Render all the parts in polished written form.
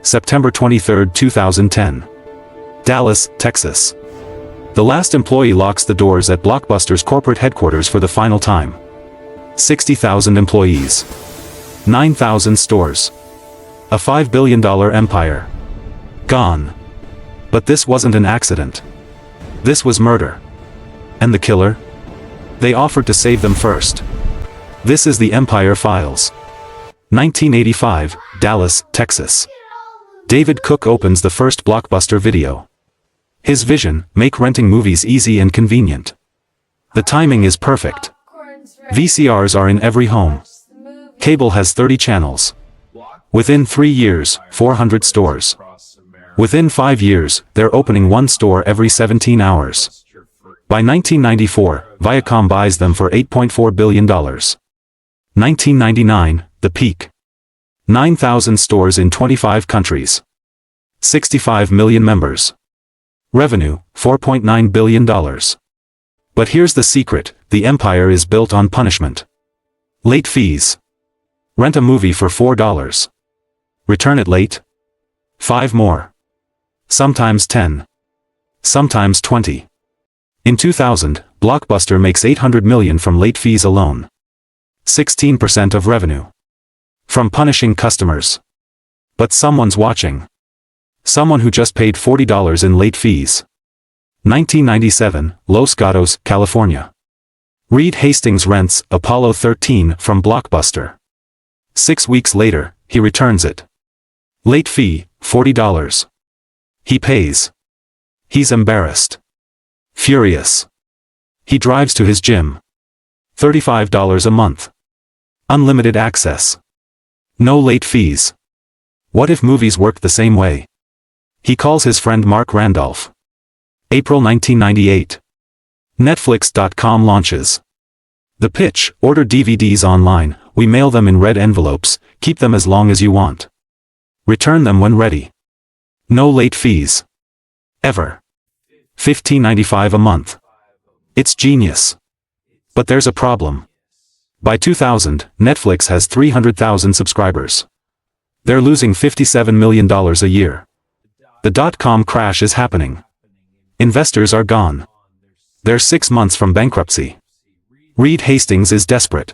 September 23, 2010. Dallas, Texas. The last employee locks the doors at Blockbuster's corporate headquarters for the final time. 60,000 employees. 9,000 stores. A $5 billion empire. Gone. But this wasn't an accident. This was murder. And the killer? They offered to save them first. This is the Empire Files. 1985, Dallas, Texas. David Cook opens the first Blockbuster video. His vision: make renting movies easy and convenient. The timing is perfect. VCRs are in every home. Cable has 30 channels. Within 3 years, 400 stores. Within 5 years, they're opening one store every 17 hours. By 1994, Viacom buys them for $8.4 billion. 1999, the peak. 9,000 stores in 25 countries. 65 million members. Revenue, $4.9 billion. But here's the secret: the empire is built on punishment. Late fees. Rent a movie for $4. Return it late? 5 more. Sometimes 10. Sometimes 20. In 2000, Blockbuster makes $800 million from late fees alone. 16% of revenue. From punishing customers. But someone's watching. Someone who just paid $40 in late fees. 1997, Los Gatos, California. Reed Hastings rents Apollo 13 from Blockbuster. 6 weeks later, he returns it. Late fee, $40. He pays. He's embarrassed. Furious. He drives to his gym. $35 a month. Unlimited access. No late fees. What if movies worked the same way? He calls his friend Mark Randolph. April 1998. Netflix.com launches. The pitch: order DVDs online, we mail them in red envelopes, keep them as long as you want. Return them when ready. No late fees. Ever. $15.95 a month. It's genius. But there's a problem. By 2000, Netflix has 300,000 subscribers. They're losing $57 million a year. The dot-com crash is happening. Investors are gone. They're 6 months from bankruptcy. Reed Hastings is desperate.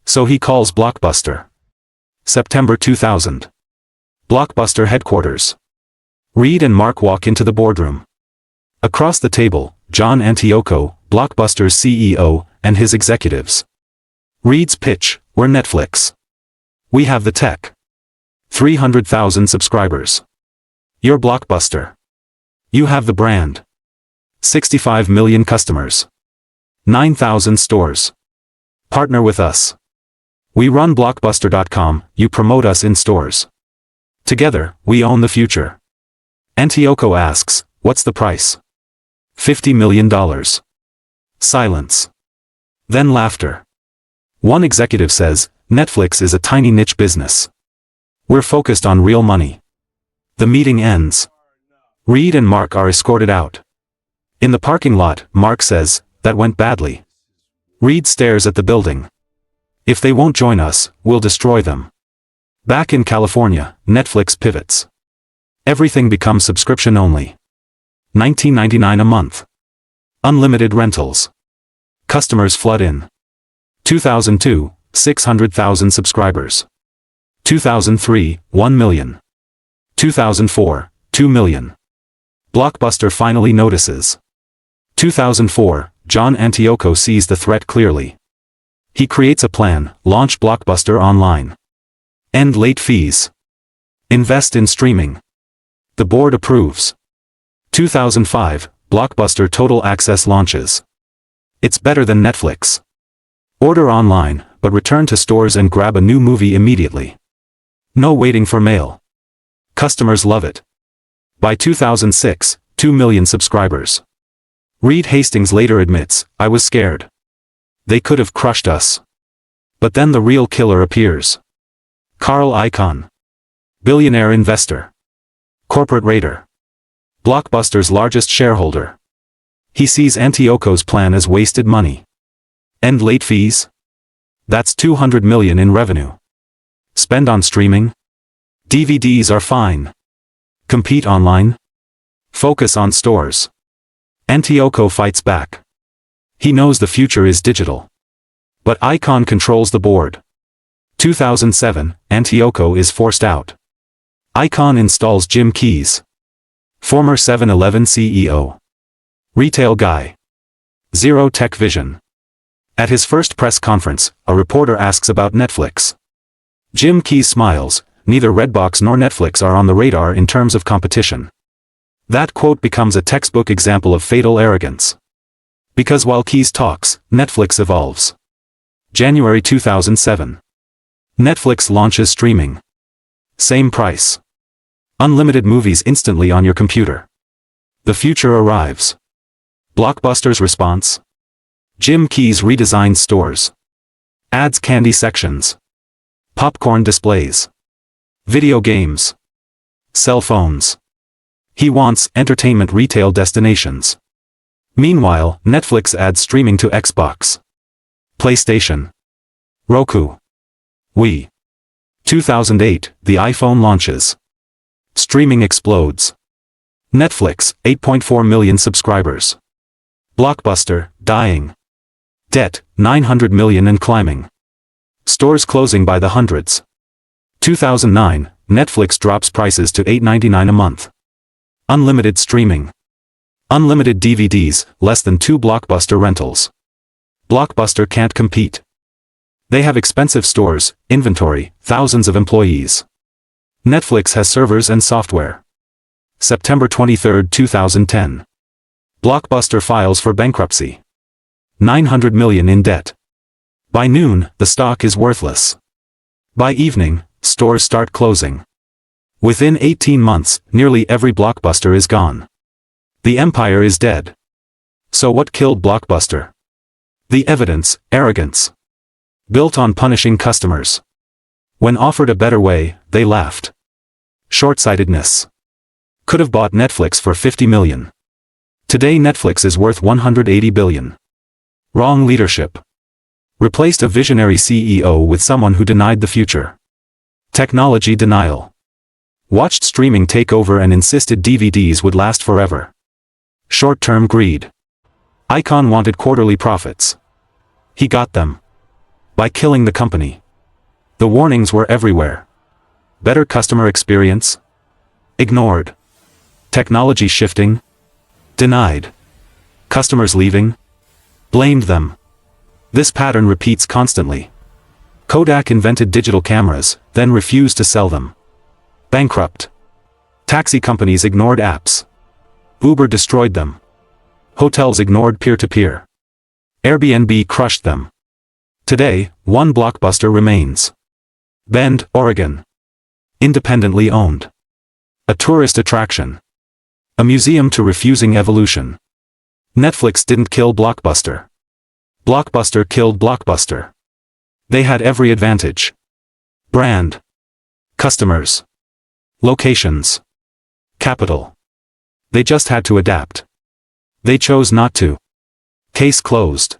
So he calls Blockbuster. September 2000. Blockbuster headquarters. Reed and Mark walk into the boardroom. Across the table, John Antioco, Blockbuster's CEO, and his executives. Reed's pitch: we're Netflix. We have the tech. 300,000 subscribers. You're Blockbuster. You have the brand. 65 million customers. 9,000 stores. Partner with us. We run Blockbuster.com, you promote us in stores. Together, we own the future. Antioco asks, what's the price? $50 million. Silence. Then laughter. One executive says, Netflix is a tiny niche business. We're focused on real money. The meeting ends. Reed and Mark are escorted out. In the parking lot, Mark says, that went badly. Reed stares at the building. If they won't join us, we'll destroy them. Back in California, Netflix pivots. Everything becomes subscription only. $19.99 a month. Unlimited rentals. Customers flood in. 2002, 600,000 subscribers. 2003, 1 million. 2004, 2 million. Blockbuster finally notices. 2004, John Antioco sees the threat clearly. He creates a plan: launch Blockbuster online. End late fees. Invest in streaming. The board approves. 2005, Blockbuster Total Access launches. It's better than Netflix. Order online, but return to stores and grab a new movie immediately. No waiting for mail. Customers love it. By 2006, 2 million subscribers. Reed Hastings later admits, I was scared. They could have crushed us. But then the real killer appears. Carl Icahn. Billionaire investor. Corporate raider. Blockbuster's largest shareholder. He sees Antioco's plan as wasted money. End late fees? That's $200 million in revenue. Spend on streaming? DVDs are fine. Compete online? Focus on stores. Antioco fights back. He knows the future is digital. But Icahn controls the board. 2007, Antioco is forced out. Icahn installs Jim Keyes. Former 7-Eleven CEO. Retail guy. Zero tech vision. At his first press conference, a reporter asks about Netflix. Jim Keyes smiles. Neither Redbox nor Netflix are on the radar in terms of competition. That quote becomes a textbook example of fatal arrogance. Because while Keyes talks, Netflix evolves. January 2007. Netflix launches streaming. Same price. Unlimited movies instantly on your computer. The future arrives. Blockbuster's response? Jim Keyes redesigns stores. Adds candy sections. Popcorn displays. Video games. Cell phones. He wants entertainment retail destinations. Meanwhile, Netflix adds streaming to Xbox, PlayStation, Roku, Wii. 2008, the iPhone launches. Streaming explodes. Netflix, 8.4 million subscribers. Blockbuster, dying. Debt, 900 million and climbing. Stores closing by the hundreds. 2009, Netflix drops prices to $8.99 a month. Unlimited streaming. Unlimited DVDs, less than 2 Blockbuster rentals. Blockbuster can't compete. They have expensive stores, inventory, thousands of employees. Netflix has servers and software. September 23, 2010. Blockbuster files for bankruptcy. 900 million in debt. By noon, the stock is worthless. By evening, stores start closing. Within 18 months, nearly every Blockbuster is gone. The empire is dead. So what killed Blockbuster? The evidence, arrogance. Built on punishing customers. When offered a better way, they laughed. Short-sightedness. Could have bought Netflix for $50 million. Today Netflix is worth $180 billion. Wrong leadership. Replaced a visionary CEO with someone who denied the future. Technology denial. Watched streaming take over and insisted DVDs would last forever. Short-term greed. Icahn wanted quarterly profits. He got them. By killing the company. The warnings were everywhere. Better customer experience? Ignored. Technology shifting? Denied. Customers leaving? Blamed them. This pattern repeats constantly. Kodak invented digital cameras, then refused to sell them. Bankrupt. Taxi companies ignored apps. Uber destroyed them. Hotels ignored peer-to-peer. Airbnb crushed them. Today, one Blockbuster remains. Bend, Oregon. Independently owned. A tourist attraction. A museum to refusing evolution. Netflix didn't kill Blockbuster. Blockbuster killed Blockbuster. They had every advantage. Brand. Customers. Locations. Capital. They just had to adapt. They chose not to. Case closed.